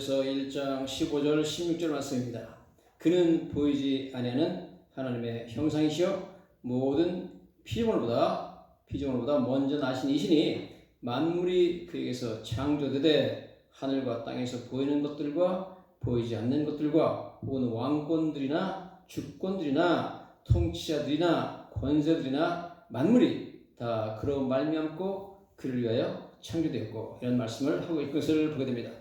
디모데전서 1장 15절 16절 말씀입니다. 그는 보이지 아니하는 하나님의 형상이시여 모든 피조물보다 먼저 나신 이시니 만물이 그에게서 창조되되 하늘과 땅에서 보이는 것들과 보이지 않는 것들과 온 왕권들이나 주권들이나 통치자들이나 권세들이나 만물이 다 그로 말미암고 그를 위하여 창조되었고, 이런 말씀을 하고 있는 것을 보게 됩니다.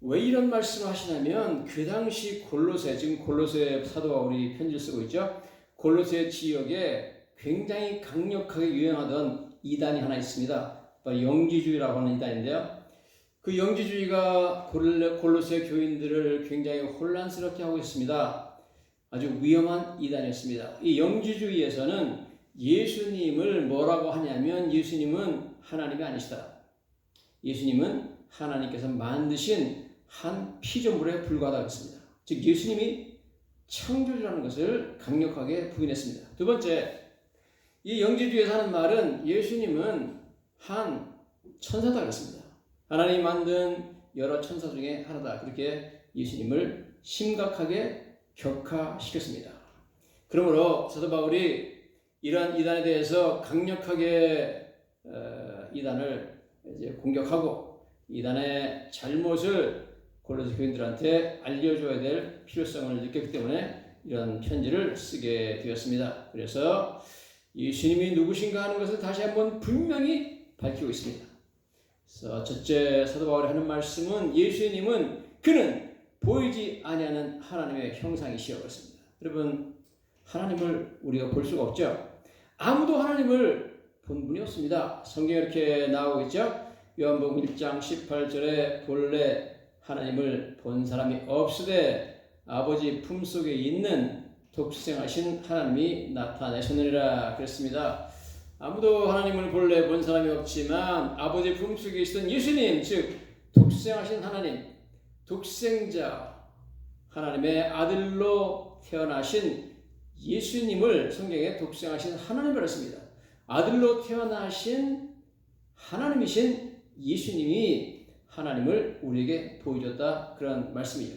왜 이런 말씀을 하시냐면 그 당시 골로새, 지금 골로새 사도 바울이 편지를 쓰고 있죠. 골로새 지역에 굉장히 강력하게 유행하던 이단이 하나 있습니다. 바로 영지주의라고 하는 이단인데요. 그 영지주의가 골로새 교인들을 굉장히 혼란스럽게 하고 있습니다. 아주 위험한 이단이었습니다. 이 영지주의에서는 예수님을 뭐라고 하냐면 예수님은 하나님이 아니시다. 예수님은 하나님께서 만드신 한 피조물에 불과하다고 했습니다. 즉 예수님이 창조주라는 것을 강력하게 부인했습니다. 두 번째, 이 영지주의에서 하는 말은 예수님은 한 천사다 그랬습니다. 하나님이 만든 여러 천사 중에 하나다. 그렇게 예수님을 심각하게 격하시켰습니다. 그러므로 사도 바울이 이러한 이단에 대해서 강력하게 이단을 이제 공격하고 이단의 잘못을 골로새 교인들한테 알려줘야 될 필요성을 느꼈기 때문에 이런 편지를 쓰게 되었습니다. 그래서 예수님이 누구신가 하는 것을 다시 한번 분명히 밝히고 있습니다. 그래서 첫째 사도 바울이 하는 말씀은 예수님은 그는 보이지 아니하는 하나님의 형상이시여 그렇습니다. 여러분, 하나님을 우리가 볼 수가 없죠. 아무도 하나님을 본 분이 없습니다. 성경에 이렇게 나오고 있죠. 요한복음 1장 18절에 본래 하나님을 본 사람이 없으되 아버지 품속에 있는 독생하신 하나님이 나타내셨느니라 그랬습니다. 아무도 하나님을 본래 본 사람이 없지만 아버지 품속에 있었던 예수님, 즉 독생하신 하나님, 독생자 하나님의 아들로 태어나신 예수님을 성경에 독생하신 하나님이라고 했습니다. 아들로 태어나신 하나님이신 예수님이 하나님을 우리에게 보여줬다, 그런 말씀이에요.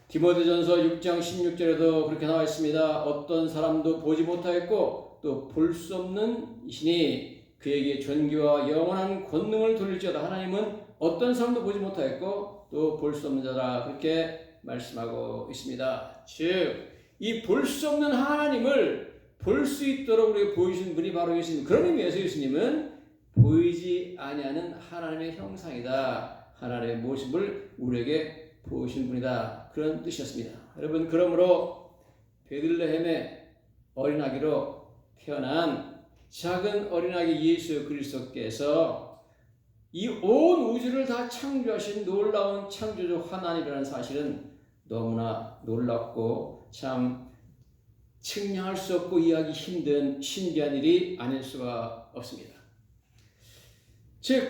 디모데전서 6장 16절에도 그렇게 나와 있습니다. 어떤 사람도 보지 못하였고 또 볼 수 없는 이시니 그에게 존귀와 영원한 권능을 돌릴지어다. 하나님은 어떤 사람도 보지 못하였고 또 볼 수 없는 자라, 그렇게 말씀하고 있습니다. 즉 이 볼 수 없는 하나님을 볼 수 있도록 우리에게 보이신 분이 바로 예수님. 그런 의미에서 예수님은 보이지 아니하는 하나님의 형상이다. 하나님의 모습을 우리에게 보이신 분이다. 그런 뜻이었습니다. 여러분, 그러므로 베들레헴의 어린아기로 태어난 작은 어린아기 예수 그리스도께서 이 온 우주를 다 창조하신 놀라운 창조주 하나님이라는 사실은 너무나 놀랍고 참 측량할 수 없고 이해하기 힘든 신비한 일이 아닐 수가 없습니다. 즉,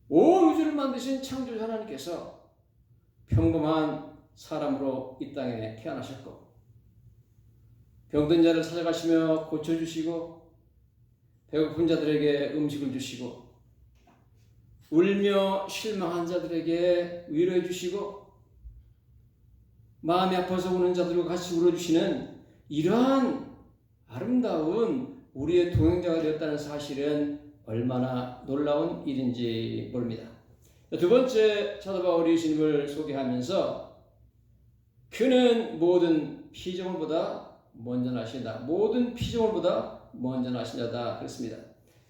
온 우주를 만드신 창조주 하나님께서 평범한 사람으로 이 땅에 태어나셨고 병든 자를 찾아가시며 고쳐주시고 배고픈 자들에게 음식을 주시고 울며 실망한 자들에게 위로해 주시고 마음이 아파서 우는 자들과 같이 울어주시는 이러한 아름다운 우리의 동행자가 되었다는 사실은 얼마나 놀라운 일인지 모릅니다. 두 번째, 사도 바울이 예수님을 소개하면서 그는 모든 피조물보다 먼저 나신다. 모든 피조물보다 먼저 나신 자다 그랬습니다.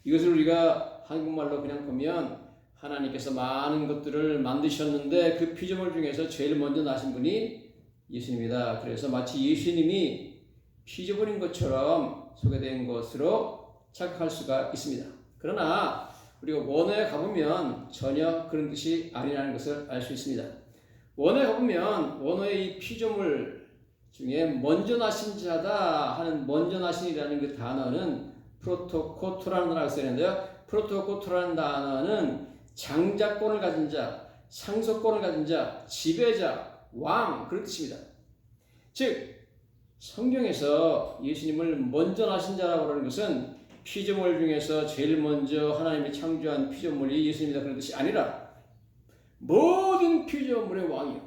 이것을 우리가 한국말로 그냥 보면 하나님께서 많은 것들을 만드셨는데 그 피조물 중에서 제일 먼저 나신 분이 예수님이다. 그래서 마치 예수님이 피조물인 것처럼 소개된 것으로 착각할 수가 있습니다. 그러나 우리가 원어에 가보면 전혀 그런 뜻이 아니라는 것을 알 수 있습니다. 원어에 가보면 원어의 이 피조물 중에 먼저 나신 자다 하는 먼저 나신이라는 그 단어는 프로토코토라는 단어가 쓰였는데요. 프로토코토라는 단어는 장자권을 가진 자, 상속권을 가진 자, 지배자, 왕, 그런 뜻입니다. 즉 성경에서 예수님을 먼저 나신 자라고 하는 것은 피조물 중에서 제일 먼저 하나님이 창조한 피조물이 예수님이다 그런 뜻이 아니라 모든 피조물의 왕이요,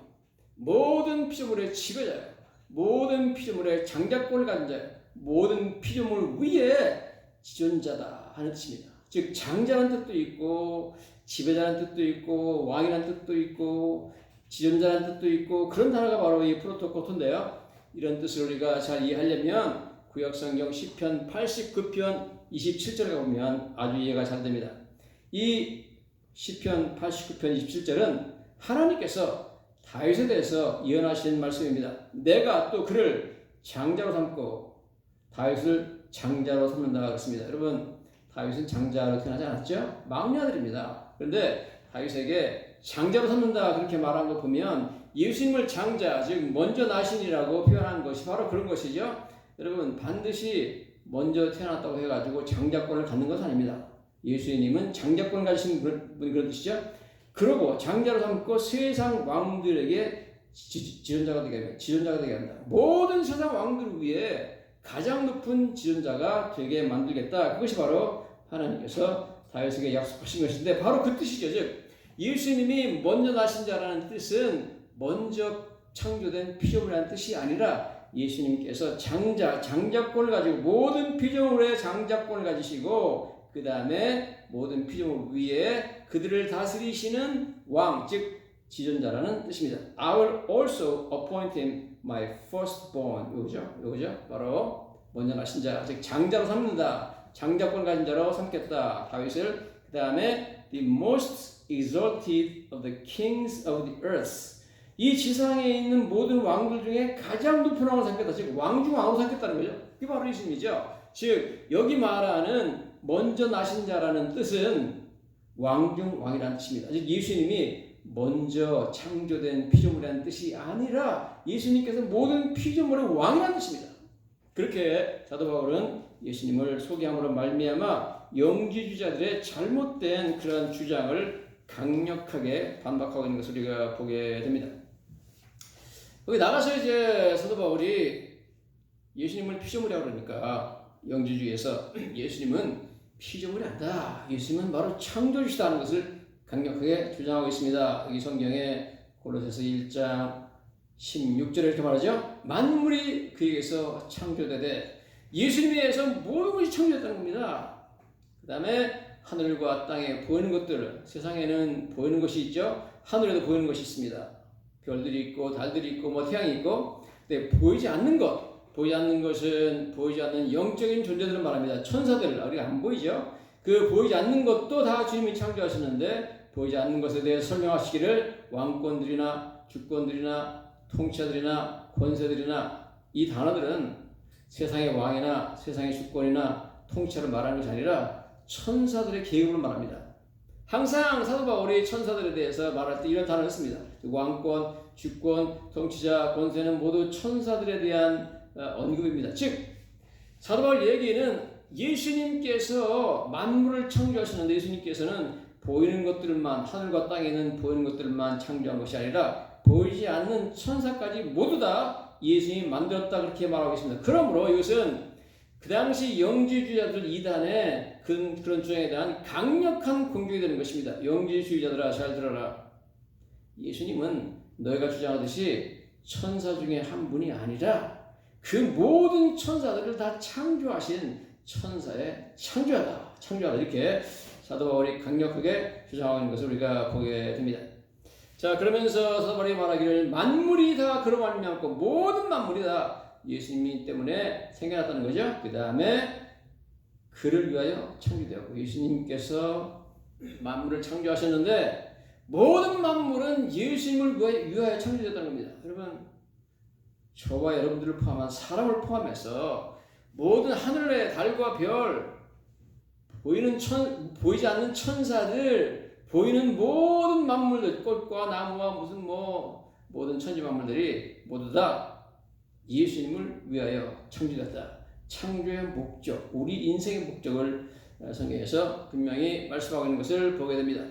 모든 피조물의 지배자요, 모든 피조물의 장자권을 가진 자요, 모든 피조물 위에 지존자다 하는 뜻입니다. 즉 장자라는 뜻도 있고 지배자라는 뜻도 있고 왕이라는 뜻도 있고 지존자라는 뜻도 있고 그런 단어가 바로 이 프로토코토인데요. 이런 뜻을 우리가 잘 이해하려면 구약성경 시편 89편 27절에 가보면 아주 이해가 잘 됩니다. 이 시편 89편 27절은 하나님께서 다윗에 대해서 예언하신 말씀입니다. 내가 또 그를 장자로 삼고 다윗을 장자로 삼는다 그랬습니다. 여러분, 다윗은 장자로 태어나지 않았죠? 막내 아들입니다. 그런데 다윗에게 장자로 삼는다 그렇게 말한 거 보면 예수님을 장자, 즉 먼저 나신이라고 표현한 것이 바로 그런 것이죠. 여러분, 반드시 먼저 태어났다고 해가지고 장자권을 갖는 것은 아닙니다. 예수님은 장자권을 가지신 분이 그런 뜻이죠. 그러고 장자로 삼고 세상 왕들에게 지존자가 되게 합니다. 모든 세상 왕들 위에 가장 높은 지존자가 되게 만들겠다. 그것이 바로 하나님께서 다윗에게 약속하신 것인데 바로 그 뜻이죠. 즉 예수님이 먼저 나신 자라는 뜻은 먼저 창조된 피조물이라는 뜻이 아니라 예수님께서 장자권을 가지고 모든 피조물의 장자권을 가지시고 그 다음에 모든 피조물 위에 그들을 다스리시는 왕, 즉 지존자라는 뜻입니다. I will also appoint him my firstborn. 요거죠. 바로 먼저 나신 자, 즉 장자로 삼는다. 장자권 가진 자로 삼겠다. 다윗을. 그 다음에 the most exalted of the kings of the earth. 이 지상에 있는 모든 왕들 중에 가장 높은 왕을 삼겠다. 즉 왕중 왕으로 삼겠다는 거죠. 그게 바로 예수님이죠. 즉 여기 말하는 먼저 나신 자라는 뜻은 왕중 왕이라는 뜻입니다. 즉 예수님이 먼저 창조된 피조물이라는 뜻이 아니라 예수님께서 모든 피조물의 왕이라는 뜻입니다. 그렇게 사도 바울은 예수님을 소개함으로 말미암아 영지주의자들의 잘못된 그런 주장을 강력하게 반박하고 있는 것을 우리가 보게 됩니다. 거기 나가서 이제 사도 바울이 예수님을 피조물이라고 그러니까 영지주의에서 예수님은 피조물이 아니다. 예수님은 바로 창조주시다 하는 것을 강력하게 주장하고 있습니다. 여기 성경에 골로새서 1장 16절에 이렇게 말하죠. 만물이 그에게서 창조되되 예수님에 의해서 모든 것이 창조됐다는 겁니다. 그 다음에 하늘과 땅에 보이는 것들, 세상에는 보이는 것이 있죠. 하늘에도 보이는 것이 있습니다. 별들이 있고 달들이 있고 뭐 태양이 있고. 근데 보이지 않는 것은 보이지 않는 영적인 존재들을 말합니다. 천사들, 우리가 안 보이죠. 그 보이지 않는 것도 다 주님이 창조하셨는데 보이지 않는 것에 대해서 설명하시기를 왕권들이나 주권들이나 통치자들이나 권세들이나 이 단어들은 세상의 왕이나 세상의 주권이나 통치자를 말하는 것이 아니라 천사들의 계급을 말합니다. 항상 사도 바울이 천사들에 대해서 말할 때 이런 단어를 씁니다. 왕권, 주권, 통치자, 권세는 모두 천사들에 대한 언급입니다. 즉 사도 바울 얘기는 예수님께서 만물을 창조하셨는데 예수님께서는 보이는 것들만 하늘과 땅에 있는 보이는 것들만 창조한 것이 아니라 보이지 않는 천사까지 모두 다 예수님이 만들었다 그렇게 말하고 있습니다. 그러므로 이것은 그 당시 영지주의자들 이단의 그런 주장에 대한 강력한 공격이 되는 것입니다. 영지주의자들아 잘 들어라. 예수님은 너희가 주장하듯이 천사 중에 한 분이 아니라 그 모든 천사들을 다 창조하신 천사의 창조하다 이렇게 사도 바울이 강력하게 주장하고 있는 것을 우리가 보게 됩니다. 자, 그러면서 사도 바울이 말하기를 만물이 다 그로 말미암고 모든 만물이 다 예수님 때문에 생겨났다는 거죠. 그 다음에 그를 위하여 창조되었고 예수님께서 만물을 창조하셨는데 모든 만물은 예수님을 위하여 창조되었다는 겁니다. 여러분, 저와 여러분들을 포함한 사람을 포함해서 모든 하늘의 달과 별, 보이지 않는 천사들, 보이는 모든 만물들, 꽃과 나무와 모든 천지 만물들이 모두 다 예수님을 위하여 창조됐다. 창조의 목적, 우리 인생의 목적을 성경에서 분명히 말씀하고 있는 것을 보게 됩니다.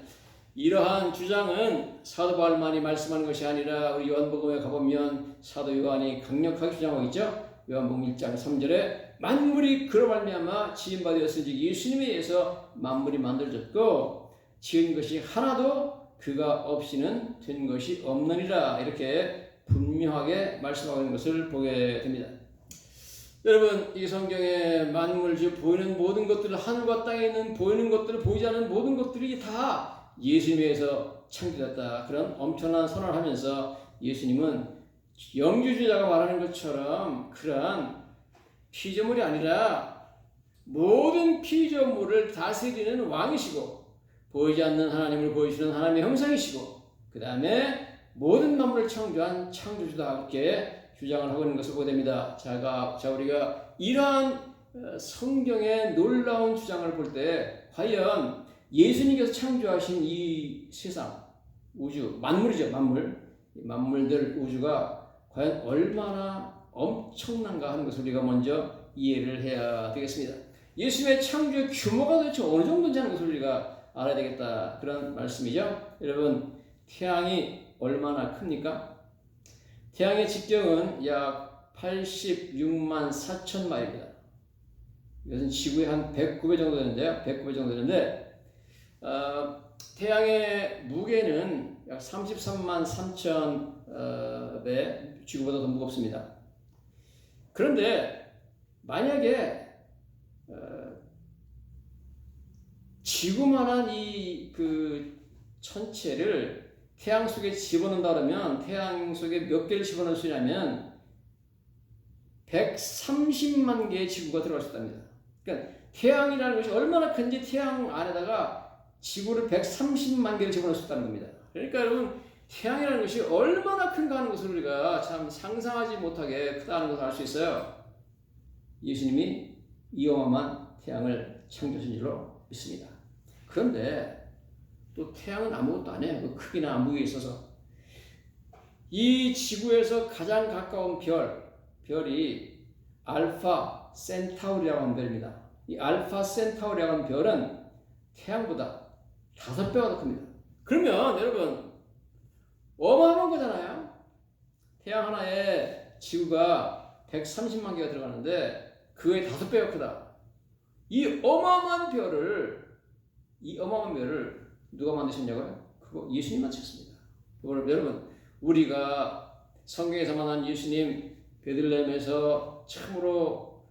이러한 주장은 사도 바울만이 말씀하는 것이 아니라 우리 요한복음에 가보면 사도 요한이 강력하게 주장하고 있죠. 요한복음 1장 3절에 만물이 그로 말미암아 지은 바 되었은즉 예수님에 의해서 만물이 만들어졌고 지은 것이 하나도 그가 없이는 된 것이 없느니라. 이렇게 분명하게 말씀하고 있는 것을 보게 됩니다. 여러분, 이 성경에 만물 즉 보이는 모든 것들, 하늘과 땅에 있는 보이는 것들, 보이지 않는 모든 것들이 다 예수님에 의해서 창조됐다. 그런 엄청난 선언을 하면서 예수님은 영주주의자가 말하는 것처럼 그러한 피조물이 아니라 모든 피조물을 다스리는 왕이시고 보이지 않는 하나님을 보여주시는 하나님의 형상이시고 그 다음에 모든 만물을 창조한 창조주다. 이렇게 주장을 하고 있는 것을 보게 됩니다. 자, 우리가 이러한 성경의 놀라운 주장을 볼 때 과연 예수님께서 창조하신 이 세상, 우주, 만물이죠. 만물들 우주가 과연 얼마나 엄청난가 하는 것을 우리가 먼저 이해를 해야 되겠습니다. 예수님의 창조의 규모가 도대체 어느 정도인지 하는 것을 우리가 알아야 되겠다. 그런 말씀이죠. 여러분, 태양이 얼마나 큽니까? 태양의 직경은 약 86만 4천 마일입니다. 이것은 지구의 한 109배 정도 되는데요. 109배 정도 되는데 태양의 무게는 약 33만 3천 배, 지구보다 더 무겁습니다. 그런데 만약에 지구만한 이 천체를 태양 속에 집어넣는다 그러면 태양 속에 몇 개를 집어넣을 수 있냐면 130만 개의 지구가 들어갈 수 있답니다. 그러니까 태양이라는 것이 얼마나 큰지 태양 안에다가 지구를 130만 개를 집어넣을 수 있다는 겁니다. 그러니까 여러분, 태양이라는 것이 얼마나 큰가 하는 것을 우리가 참 상상하지 못하게 크다는 것을 알 수 있어요. 예수님이 이 어마어마한 태양을 창조하신 줄로 믿습니다. 그런데 또 태양은 아무것도 안 해요. 그 크기나 무게에 있어서. 이 지구에서 가장 가까운 별이 알파 센타우리라고 하는 별입니다. 이 알파 센타우리라고 하는 별은 태양보다 5배가 더 큽니다. 그러면 여러분, 어마어마한 거잖아요. 태양 하나에 지구가 130만 개가 들어가는데 그의 5배가 크다. 이 어마어마한 별을 누가 만드셨냐고요? 그거 예수님 만드셨습니다. 여러분, 우리가 성경에서 만난 예수님, 베들레헴에서 참으로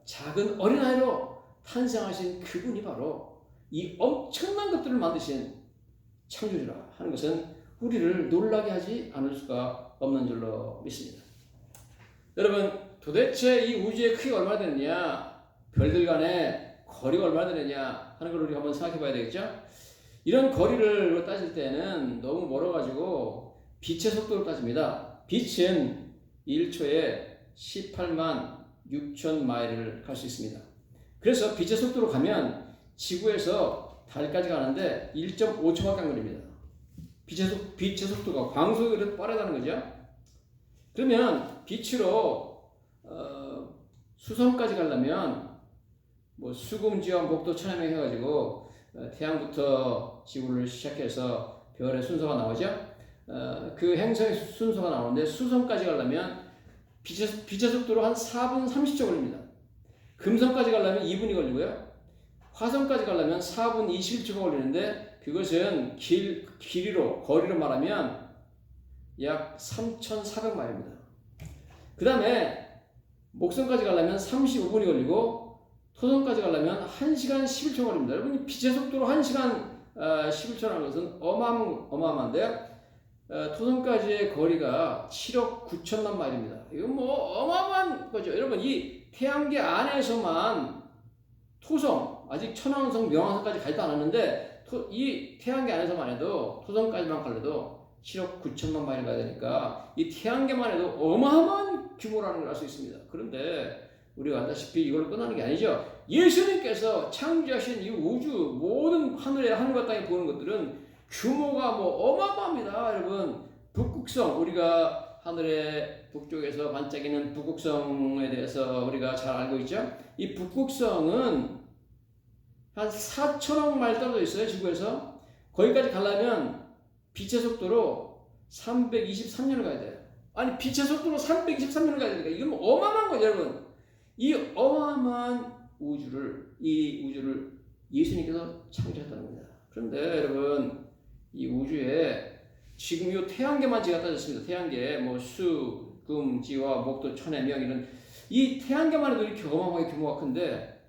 작은 어린아이로 탄생하신 그분이 바로 이 엄청난 것들을 만드신 창조주라 하는 것은 우리를 놀라게 하지 않을 수가 없는 줄로 믿습니다. 여러분, 도대체 이 우주의 크기가 얼마나 되느냐, 별들 간의 거리가 얼마나 되느냐 하는 걸 우리가 한번 생각해 봐야 되겠죠? 이런 거리를 따질 때는 너무 멀어가지고 빛의 속도를 따집니다. 빛은 1초에 18만 6천 마일을 갈 수 있습니다. 그래서 빛의 속도로 가면 지구에서 달까지 가는데 1.5초밖에 안 걸립니다. 빛의 속도가 광속이 빠르다는 거죠. 그러면 빛으로 수성까지 가려면 뭐 수금지와 목도 천해명 해가지고 태양부터 지구를 시작해서 별의 순서가 나오죠. 그 행성의 순서가 나오는데 수성까지 가려면 빛의 속도로 한 4분 30초 걸립니다. 금성까지 가려면 2분이 걸리고요. 화성까지 가려면 4분 21초가 걸리는데 그것은 거리로 말하면 약 3,400마일입니다. 그 다음에 목성까지 가려면 35분이 걸리고 토성까지 가려면 1시간 11초 걸립니다. 여러분, 빛의 속도로 1시간 11초라는 것은 어마어마한데요. 토성까지의 거리가 7억 9천만 마일입니다. 이건 뭐 어마어마한 거죠. 여러분, 이 태양계 안에서만 토성, 아직 천왕성, 명왕성까지 가지도 않았는데 이 태양계 안에서만 해도 토성까지만 갈래도 7억 9천만 마일 가야 되니까 이 태양계만 해도 어마어마한 규모라는 걸 알 수 있습니다. 그런데 우리가 알다시피 이걸로 끝나는 게 아니죠. 예수님께서 창조하신 이 우주 모든 하늘과 땅에 보이는 것들은 규모가 뭐 어마어마합니다. 여러분, 북극성, 우리가 하늘의 북쪽에서 반짝이는 북극성에 대해서 우리가 잘 알고 있죠. 이 북극성은 한 4천억 마일 떨어져 있어요. 지구에서. 거기까지 가려면 빛의 속도로 323년을 가야 돼요. 아니, 빛의 속도로 323년을 가야 되니까 이건 뭐 어마어마한 거죠. 여러분, 이 어마어마한 이 우주를 예수님께서 창조했다는 겁니다. 그런데 여러분, 이 우주에 지금 이 태양계만 제가 따졌습니다. 태양계, 뭐 수, 금, 지와 목도, 천의 명 이런 이 태양계만 해도 이렇게 어마어마하게 규모가 큰데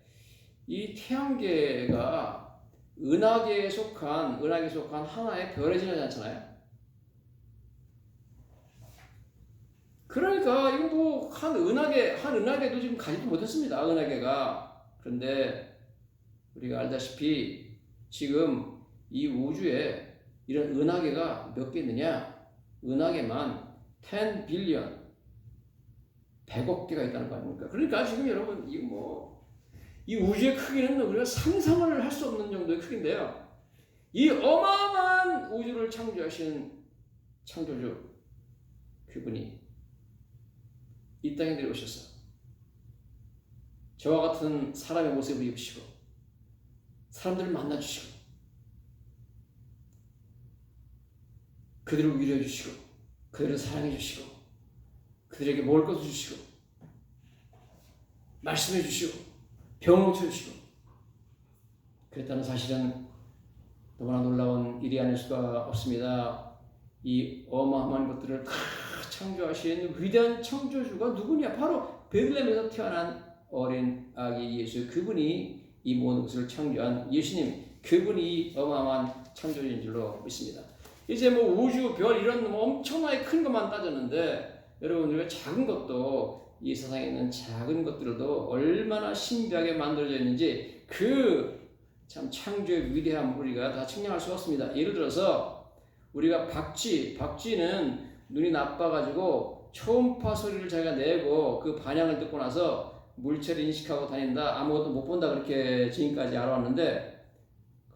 이 태양계가 은하계에 속한 하나의 별에 지나지 않잖아요. 그러니까 이거 뭐 한 은하계도 지금 가지도 못했습니다. 은하계가. 그런데 우리가 알다시피 지금 이 우주에 이런 은하계가 몇 개 있느냐? 은하계만 10 빌리언 100억 개가 있다는 거 아닙니까? 그러니까 지금 여러분 이 우주의 크기는 우리가 상상을 할 수 없는 정도의 크기인데요. 이 어마어마한 우주를 창조하신 창조주 그분이 이 땅에 내려오셔서 저와 같은 사람의 모습을 입으시고 사람들을 만나주시고 그들을 위로해 주시고 그들을 사랑해 주시고 그들에게 먹을 것을 주시고 말씀해 주시고 병을 고쳐주시고 그랬다는 사실은 너무나 놀라운 일이 아닐 수가 없습니다. 이 어마어마한 것들을 다 창조하신 위대한 창조주가 누구냐? 바로 베들레헴에서 태어난 어린 아기 예수, 그분이 이 모든 것을 창조한 예수님, 그분이 어마어마한 창조주인 줄로 믿습니다. 이제 뭐 우주, 별 이런 뭐 엄청나게 큰 것만 따졌는데 여러분 우리가 작은 것도 이 세상에 있는 작은 것들도 얼마나 신비하게 만들어져 있는지 그 참 창조의 위대함 우리가 다 측량할 수가 없습니다. 예를 들어서 우리가 박쥐는 눈이 나빠가지고 초음파 소리를 자기가 내고 그 반향을 듣고 나서 물체를 인식하고 다닌다. 아무것도 못 본다. 그렇게 지금까지 알아왔는데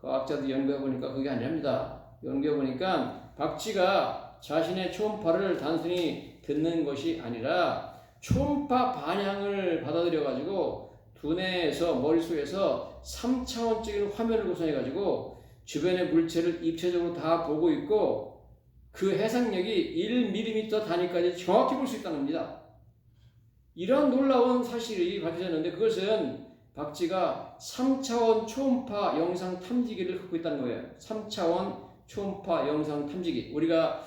과학자들이 연구해보니까 그게 아니랍니다. 연구해보니까 박쥐가 자신의 초음파를 단순히 듣는 것이 아니라 초음파 반향을 받아들여가지고 두뇌에서 머릿속에서 3차원적인 화면을 구성해가지고 주변의 물체를 입체적으로 다 보고 있고 그 해상력이 1mm 단위까지 정확히 볼 수 있다는 겁니다. 이러한 놀라운 사실이 밝혀졌는데 그것은 박쥐가 3차원 초음파 영상 탐지기를 갖고 있다는 거예요. 3차원 초음파 영상 탐지기. 우리가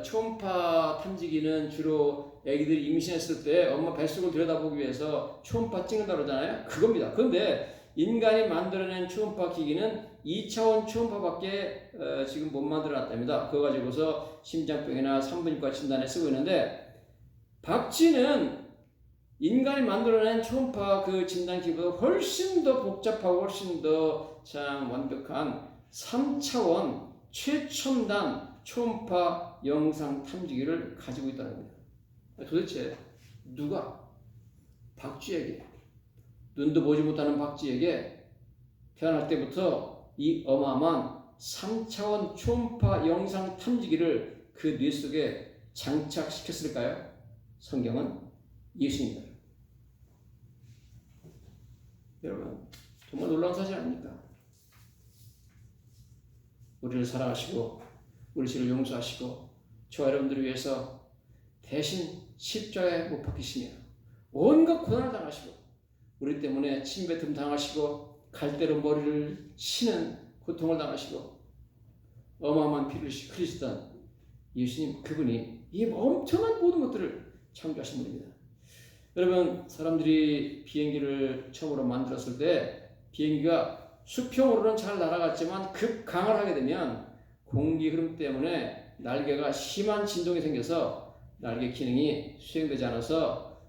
초음파 탐지기는 주로 애기들이 임신했을 때 엄마 뱃속을 들여다보기 위해서 초음파 찍는다고 그러잖아요. 그겁니다. 그런데 인간이 만들어낸 초음파 기기는 2차원 초음파밖에 지금 못 만들어놨답니다. 그거 가지고서 심장병이나 산부인과 진단에 쓰고 있는데 박쥐는 인간이 만들어낸 초음파 그 진단기보다 훨씬 더 복잡하고 훨씬 더 참 완벽한 3차원 최첨단 초음파 영상 탐지기를 가지고 있다는 겁니다. 도대체 누가 박쥐에게, 눈도 보지 못하는 박쥐에게 태어날 때부터 이 어마어마한 3차원 초음파 영상 탐지기를 그 뇌 속에 장착시켰을까요? 성경은 예수입니다. 여러분 정말 놀라운 사실 아닙니까? 우리를 사랑하시고 우리 죄를 용서하시고 저와 여러분들을 위해서 대신 십자가에 못 박히시며 온갖 고난을 당하시고 우리 때문에 침뱉음 당하시고 갈대로 머리를 치는 고통을 당하시고 어마어마한 피를 흘리시던 예수님, 그분이 이 엄청난 모든 것들을 창조하신 분입니다. 여러분, 사람들이 비행기를 처음으로 만들었을 때 비행기가 수평으로는 잘 날아갔지만 급강을 하게 되면 공기 흐름 때문에 날개가 심한 진동이 생겨서 날개 기능이 수행되지 않아서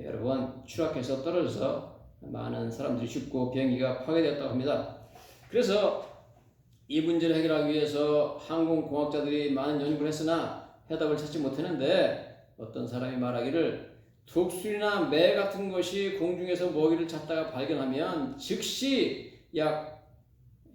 여러분 추락해서 떨어져서 많은 사람들이 죽고 비행기가 파괴되었다고 합니다. 그래서 이 문제를 해결하기 위해서 항공공학자들이 많은 연구를 했으나 해답을 찾지 못했는데 어떤 사람이 말하기를 독수리나 매 같은 것이 공중에서 먹이를 찾다가 발견하면 즉시 약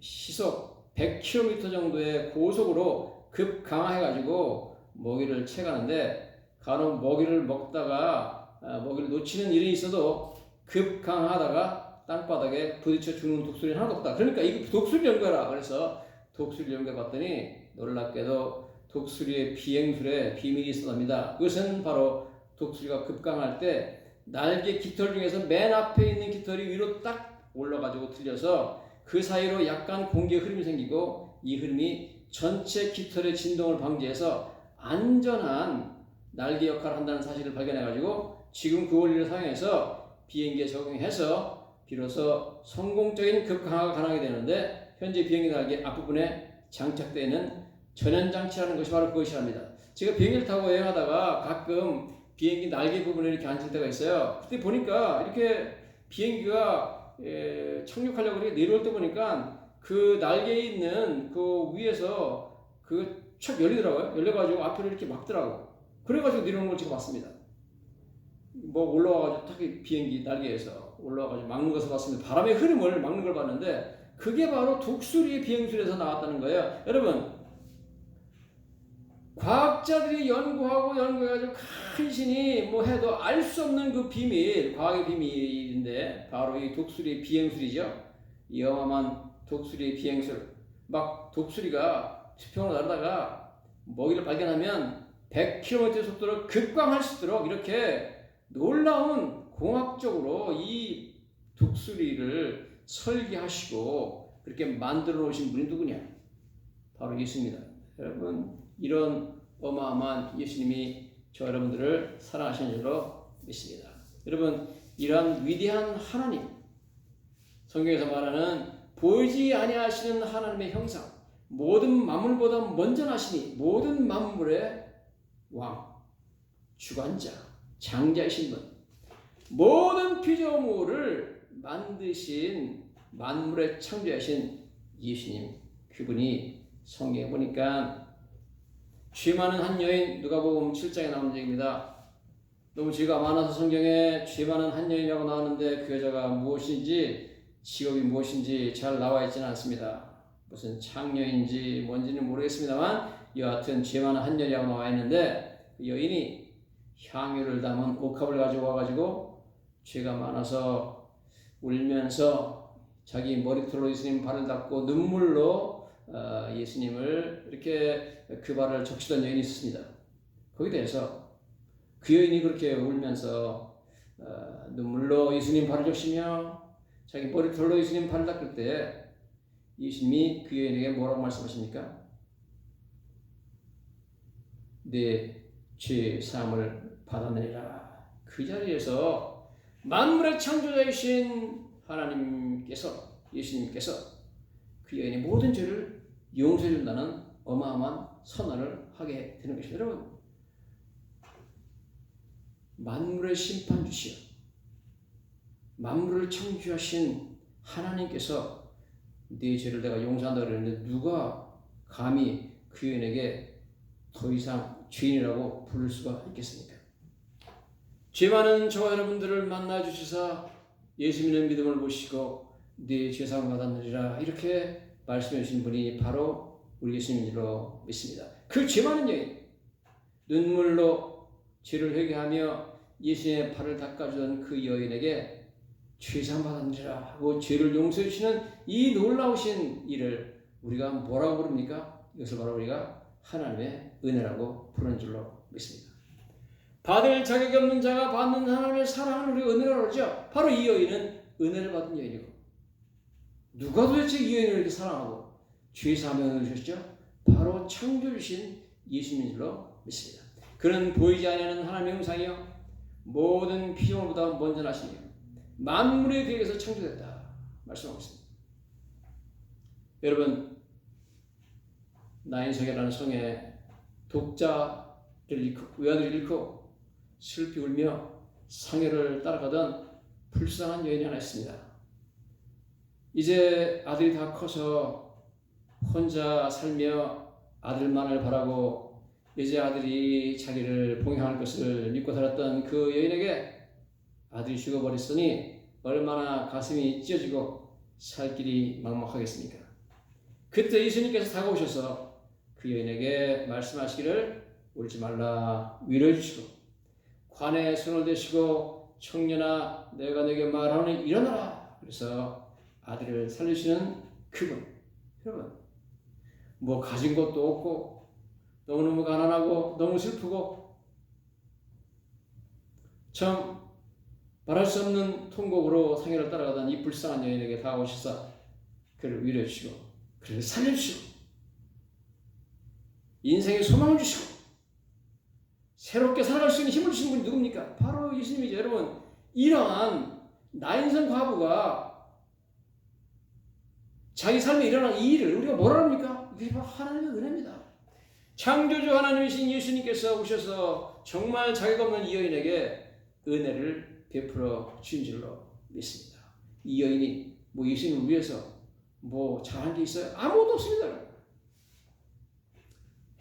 시속 100km 정도의 고속으로 급강하해가지고 먹이를 채가는데 간혹 먹이를 먹다가 먹이를 놓치는 일이 있어도 급강하다가 땅바닥에 부딪혀 죽는 독수리는 하나도 없다. 그러니까 이거 독수리 연구해라. 그래서 독수리 연구해봤더니 놀랍게도 독수리의 비행술에 비밀이 있었답니다. 그것은 바로 독수리가 급강할 때 날개 깃털 중에서 맨 앞에 있는 깃털이 위로 딱 올라가지고 틀려서 그 사이로 약간 공기의 흐름이 생기고 이 흐름이 전체 깃털의 진동을 방지해서 안전한 날개 역할을 한다는 사실을 발견해가지고 지금 그 원리를 사용해서 비행기에 적용해서 비로소 성공적인 급강하가 가능하게 되는데 현재 비행기 날개 앞부분에 장착되어 있는 전연장치라는 것이 바로 그것이랍니다. 제가 비행기를 타고 여행하다가 가끔 비행기 날개 부분에 이렇게 앉을 때가 있어요. 그때 보니까 이렇게 비행기가 착륙하려고 이렇게 내려올 때 보니까 그 날개에 있는 그 위에서 그 촥 열리더라고요. 열려가지고 앞으로 이렇게 막더라고. 그래가지고 내려오는 걸 제가 봤습니다. 뭐 올라와가지고 딱 비행기 날개에서 올라와가지고 막는 것을 봤습니다. 바람의 흐름을 막는 걸 봤는데 그게 바로 독수리의 비행술에서 나왔다는 거예요. 여러분, 과학자들이 연구해가지고 간신히 뭐 해도 알 수 없는 그 비밀, 과학의 비밀인데 바로 이 독수리의 비행술이죠. 이 어마어마한 독수리의 비행술. 막 독수리가 수평으로 날다가 먹이를 발견하면 100km 속도로 급강할 수 있도록 이렇게 놀라운 공학적으로 이 독수리를 설계하시고 그렇게 만들어 놓으신 분이 누구냐? 바로 예수입니다. 여러분, 이런 어마어마한 예수님이 저 여러분들을 사랑하시는 줄로 믿습니다. 여러분, 이러한 위대한 하나님, 성경에서 말하는 보이지 아니하시는 하나님의 형상, 모든 만물보다 먼저 나시니 모든 만물의 왕, 주관자, 장자이신 분, 모든 피조물을 만드신 만물의 창조하신 예수님, 그분이 성경에 보니까 죄 많은 한 여인, 누가복음 7장에 나오는 얘기입니다. 너무 죄가 많아서 성경에 죄 많은 한 여인이라고 나왔는데 그 여자가 무엇인지 직업이 무엇인지 잘 나와 있지는 않습니다. 무슨 창녀인지 뭔지는 모르겠습니다만 여하튼 죄 많은 한 여인이라고 나와 있는데 그 여인이 향유를 담은 옥합을 가지고 와가지고 죄가 많아서 울면서 자기 머리털로 예수님 발을 닦고 눈물로 예수님을 이렇게 그 발을 적시던 여인이 있었습니다. 거기에 대해서 그 여인이 그렇게 울면서 눈물로 예수님 발을 적시며 자기 머리털로 예수님 발을 닦을 때 예수님이 그 여인에게 뭐라고 말씀하십니까? 내 죄 사함을 받았느니라. 그 자리에서 만물의 창조자이신 하나님께서, 예수님께서 그 여인의 모든 죄를 용서해 준다는 어마어마한 선언을 하게 되는 것입니다. 여러분, 만물의 심판주시여 만물을 창조하신 하나님께서 네 죄를 내가 용서한다 그랬는데 누가 감히 그 여인에게 더 이상 죄인이라고 부를 수가 있겠습니까? 죄 많은 저와 여러분들을 만나 주시사 예수 믿는 믿음을 보시고 네 죄사함 받았느니라 이렇게 말씀해 주신 분이 바로 우리 예수님으로 믿습니다. 그 죄 많은 여인, 눈물로 죄를 회개하며 예수님의 발을 닦아주던 그 여인에게 죄사함 받았느니라 하고 죄를 용서해 주시는 이 놀라우신 일을 우리가 뭐라고 부릅니까? 이것을 바로 우리가 하나님의 은혜라고 부르는 줄로 믿습니다. 받을 자격이 없는 자가 받는 하나님의 사랑을 우리가 은혜라고 그러죠. 바로 이 여인은 은혜를 받은 여인이고 누가 도대체 이 여인을 이렇게 사랑하고 죄사함에 은혜를 주셨죠? 바로 창조주신 예수님인 줄로 믿습니다. 그는 보이지 않는 하나님의 형상이요 모든 피조물보다 먼저 나시며 만물의 계획에서 창조됐다 말씀하고 있습니다. 여러분, 나인성이라는 성에 독자를 잃고 외아들을 잃고 슬피 울며 상해를 따라가던 불쌍한 여인이 하나 있습니다. 이제 아들이 다 커서 혼자 살며 아들만을 바라고 이제 아들이 자기를 봉양할 것을 믿고 살았던 그 여인에게 아들이 죽어버렸으니 얼마나 가슴이 찢어지고 살 길이 막막하겠습니까? 그때 예수님께서 다가오셔서 그 여인에게 말씀하시기를 울지 말라 위로해 주시고 관에 손을 대시고 청년아 내가 내게 말하노니 일어나라. 그래서 아들을 살리시는 그분. 여러분, 뭐 가진 것도 없고 너무너무 가난하고 너무 슬프고 참 말할 수 없는 통곡으로 상해를 따라가던 이 불쌍한 여인에게 다가오셔서 그를 위로해 주시고 그를 살려주시고 인생에 소망을 주시고 새롭게 살아갈 수 있는 힘을 주신 분이 누굽니까? 바로 예수님이죠. 여러분, 이러한 나인성 과부가 자기 삶에 일어난 이 일을 우리가 뭐라 합니까? 이게 바로 하나님의 은혜입니다. 창조주 하나님이신 예수님께서 오셔서 정말 자기가 없는 이 여인에게 은혜를 베풀어 주신 줄로 믿습니다. 이 여인이 뭐 예수님을 위해서 뭐 잘한 게 있어요? 아무것도 없습니다.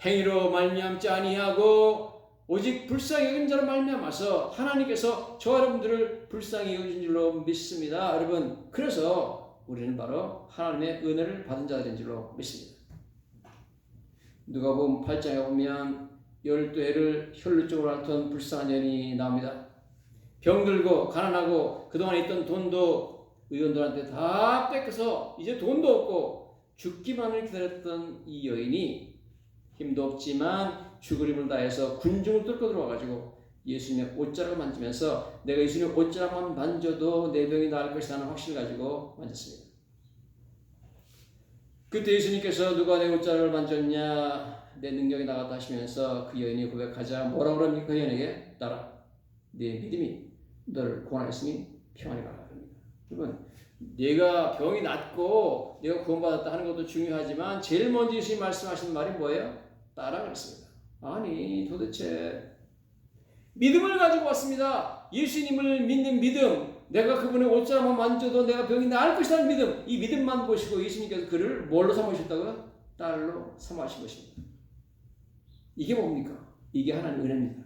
행위로 말미암지 아니하고 오직 불쌍히 여긴 자로 말미암아서 하나님께서 저와 여러분들을 불쌍히 여긴 줄로 믿습니다. 여러분, 그래서 우리는 바로 하나님의 은혜를 받은 자들인 줄로 믿습니다. 누가복음 8장에 보면 12해를 혈루증으로 앓던 불쌍한 여인이 나옵니다. 병들고 가난하고 그동안 있던 돈도 의원들한테 다 뺏겨서 이제 돈도 없고 죽기만을 기다렸던 이 여인이 힘도 없지만 죽을 힘을 다해서 군중을 뚫고 들어와가지고 예수님의 옷자락을 만지면서 내가 예수님의 옷자락만 만져도 내 병이 나을 것이라는 확신을 가지고 만졌습니다. 그때 예수님께서 누가 내 옷자락을 만졌냐, 내 능력이 나갔다 하시면서 그 여인이 고백하자 뭐라고 그럽니까? 그 여인에게 따라 네 믿음이 너를 구원하였으니 평안히 가라 그럽니다. 여러분, 내가 병이 낫고 내가 구원받았다 하는 것도 중요하지만 제일 먼저 예수님 말씀하시는 말이 뭐예요? 따라 그랬습니다. 아니 도대체 믿음을 가지고 왔습니다. 예수님을 믿는 믿음, 내가 그분의 옷자락만 만져도 내가 병이 나을 것이라는 믿음, 이 믿음만 보시고 예수님께서 그를 뭘로 삼으셨다고요? 딸로 삼으신 것입니다. 이게 뭡니까? 이게 하나님의 은혜입니다.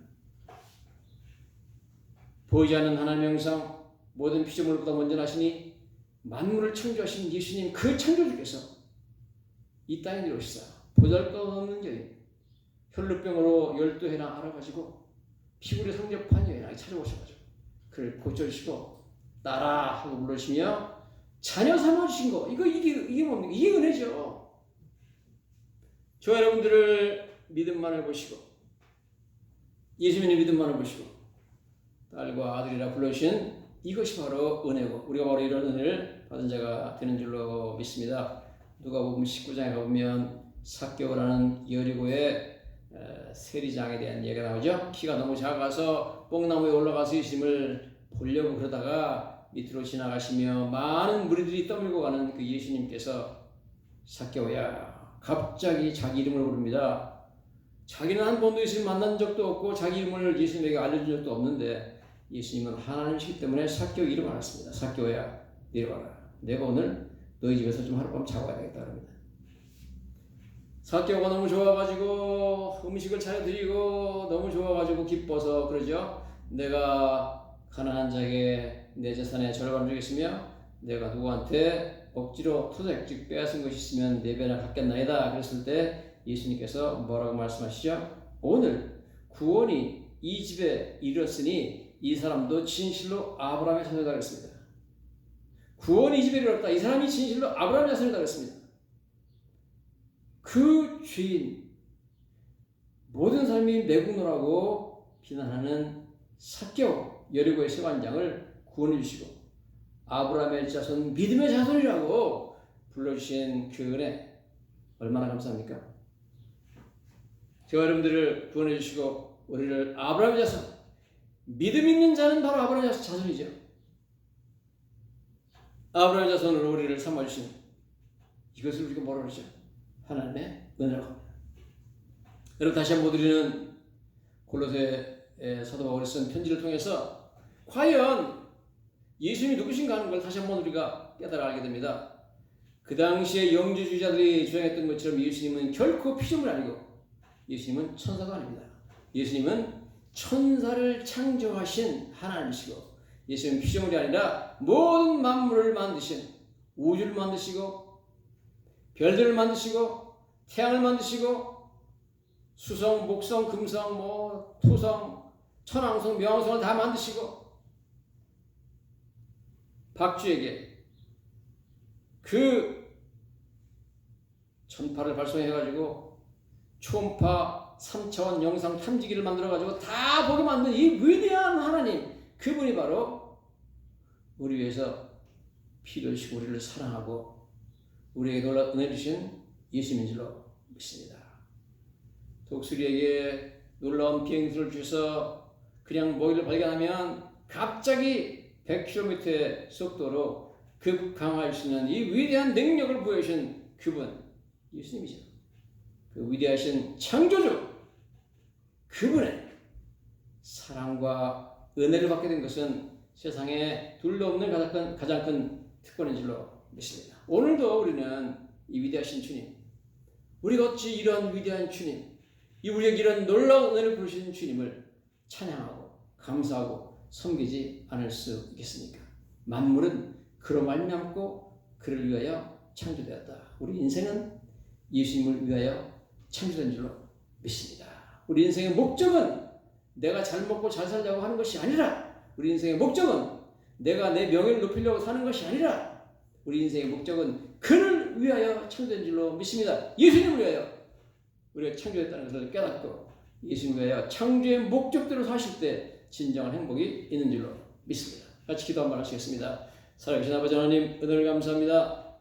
보이지 않는 하나님의 형상, 모든 피조물보다 먼저 나시니 만물을 창조하신 예수님 그 창조주께서 이 땅에 내려오시사 보잘것없는 여인, 혈루병으로 12해나 앓아가지고 피부에 상접한 여인에게 찾아오셔가지고 그를 고쳐주시고 따라 하고 불러주시며 자녀 삼아주신 거, 이게 뭡니까? 이게 은혜죠. 저와 여러분들을 믿음만을 보시고 예수님의 믿음만을 보시고 딸과 아들이라 불러주신 이것이 바로 은혜고 우리가 바로 이런 은혜를 받은 자가 되는 줄로 믿습니다. 누가복음 19장에 가보면 삭개오라는 여리고의 세리장에 대한 얘기가 나오죠. 키가 너무 작아서 뽕나무에 올라가서 예수님을 보려고 그러다가 밑으로 지나가시며 많은 무리들이 떠밀고 가는 그 예수님께서 삭개오야, 갑자기 자기 이름을 부릅니다. 자기는 한 번도 예수님 만난 적도 없고 자기 이름을 예수님에게 알려준 적도 없는데 예수님은 하나님이시기 때문에 삭개오 이름을 알았습니다. 삭개오야, 내려와라. 내가 오늘 너희 집에서 좀 하룻밤 자고 가야겠다 그럽니다. 삭개오가 너무 좋아가지고 음식을 차려드리고 너무 좋아가지고 기뻐서 그러죠. 내가 가난한 자에게 내 재산의 절반을 주겠으며 내가 누구한테 억지로 토색 빼앗은 것이 있으면 네 배나 갚겠나이다. 그랬을 때 예수님께서 뭐라고 말씀하시죠? 오늘 구원이 이 집에 이르렀으니 이 사람도 진실로 아브라함의 자손이다 그랬습니다. 구원이 이 집에 이르렀다. 이 사람이 진실로 아브라함의 자손이다 그랬습니다. 그 죄인, 모든 사람이 매국노라고 비난하는 삭개오, 여리고의 세관장을 구원해 주시고 아브라함의 자손, 믿음의 자손이라고 불러주신 그 은혜 얼마나 감사합니까? 저와 여러분들을 구원해 주시고 우리를 아브라함의 자손, 믿음 있는 자는 바로 아브라함의 자손이죠. 아브라함의 자손으로 우리를 삼아주신 이것을 우리가 뭐라 그러죠? 하나님의 은혜라고 합니다. 여러분, 다시 한번 드리는 골로새 사도 바울이 쓴 편지를 통해서 과연 예수님이 누구신가 하는 걸 다시 한번 우리가 깨달아 알게 됩니다. 그 당시에 영주주의자들이 주장했던 것처럼 예수님은 결코 피조물이 아니고 예수님은 천사가 아닙니다. 예수님은 천사를 창조하신 하나님이시고 예수님은 피조물이 아니라 모든 만물을 만드신, 우주를 만드시고 별들을 만드시고 태양을 만드시고 수성, 목성, 금성, 토성, 천왕성, 명왕성을 다 만드시고 박쥐에게 그 전파를 발송해가지고 초음파 3차원 영상 탐지기를 만들어가지고 다 보게 만든 이 위대한 하나님, 그분이 바로 우리 위해서 피를 흘리시고 우리를 사랑하고 우리에게 은혜 주신 예수님인 줄로 믿습니다. 독수리에게 놀라운 비행기를 주셔서 그냥 먹이를 발견하면 갑자기 100km의 속도로 급강할 수 있는 이 위대한 능력을 보여주신 그분, 예수님이죠. 그 위대하신 창조주, 그분의 사랑과 은혜를 받게 된 것은 세상에 둘도 없는 가장 큰 특권인 줄로 믿습니다. 오늘도 우리는 이 위대하신 주님, 우리가 어찌 이런 위대한 주님, 우리에게 이런 놀라운 은혜를 부르신 주님을 찬양하고 감사하고 섬기지 않을 수 있겠습니까? 만물은 그로 말미암고 그를 위하여 창조되었다. 우리 인생은 예수님을 위하여 창조된 줄로 믿습니다. 우리 인생의 목적은 내가 잘 먹고 잘 살려고 하는 것이 아니라, 우리 인생의 목적은 내가 내 명예를 높이려고 사는 것이 아니라, 우리 인생의 목적은 그를 위하여 창조된 줄로 믿습니다. 예수님을 위하여 우리가 창조됐다는 것을 깨닫고 예수님을 위하여 창조의 목적대로 사실 때 진정한 행복이 있는 줄로 믿습니다. 같이 기도 한번 하시겠습니다. 살아계신 아버지 하나님, 은혜를 감사합니다.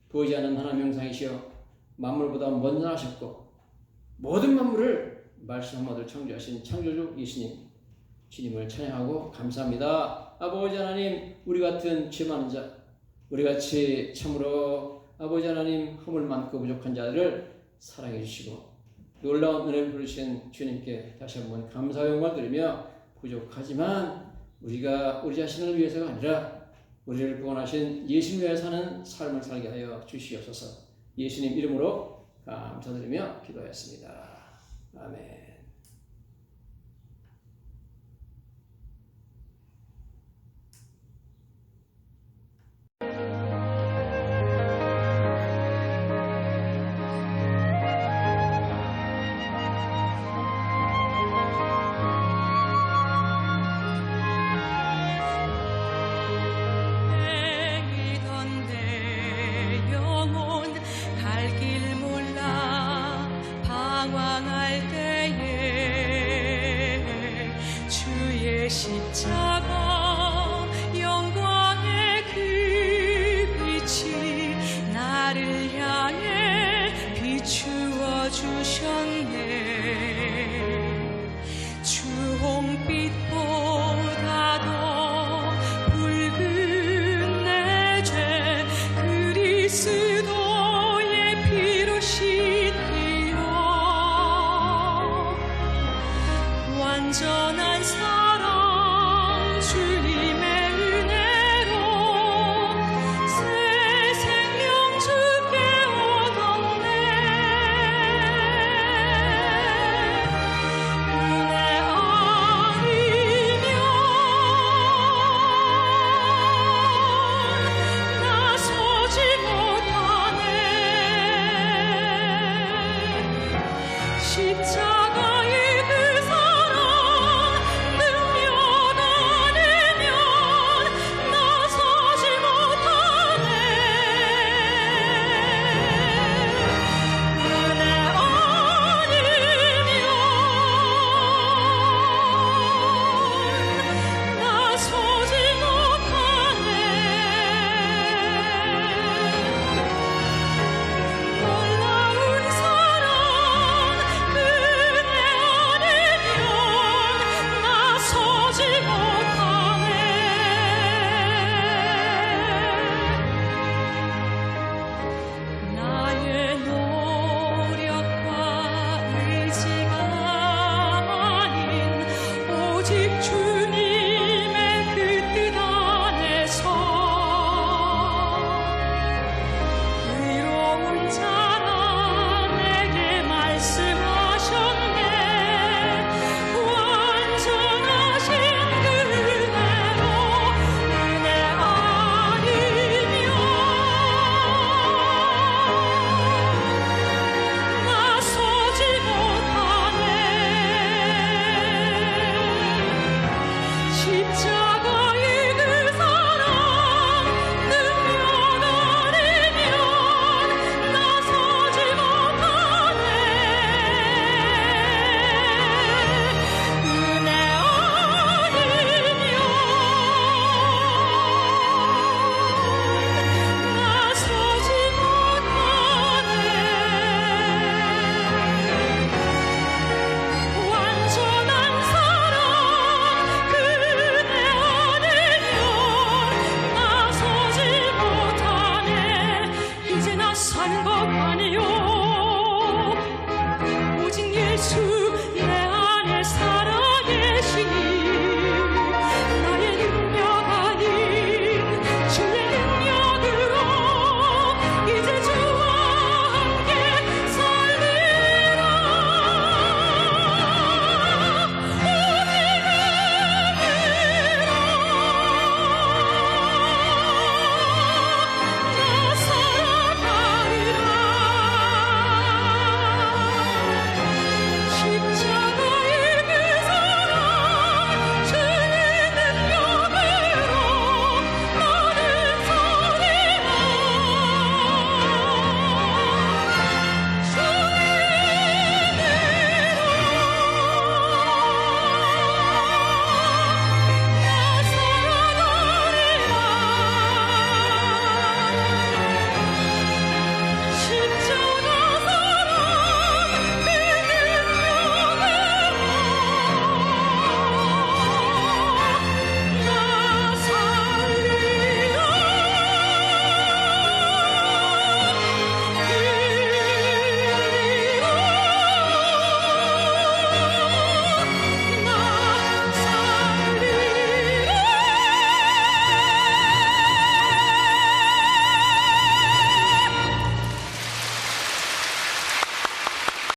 보이지 않는 하나님 형상이시여 만물보다 먼저 하셨고 모든 만물을 말씀 한마디로 창조하신 창조주 예수님, 주님을 찬양하고 감사합니다. 아버지 하나님, 우리 같은 죄 많은 자, 우리같이 참으로 아버지 하나님 허물 많고 부족한 자들을 사랑해 주시고 놀라운 은혜를 부르신 주님께 다시 한번 감사와 영광을 드리며, 부족하지만 우리가 우리 자신을 위해서가 아니라 우리를 구원하신 예수님 위해 사는 삶을 살게 하여 주시옵소서. 예수님 이름으로 감사드리며 기도하였습니다. 아멘. 십자가 영광의 그 빛이 나를 향해 비추어 주셨네. 주홍빛보다 더 붉은 내 죄 그리스도의 피로 씻기어 완전한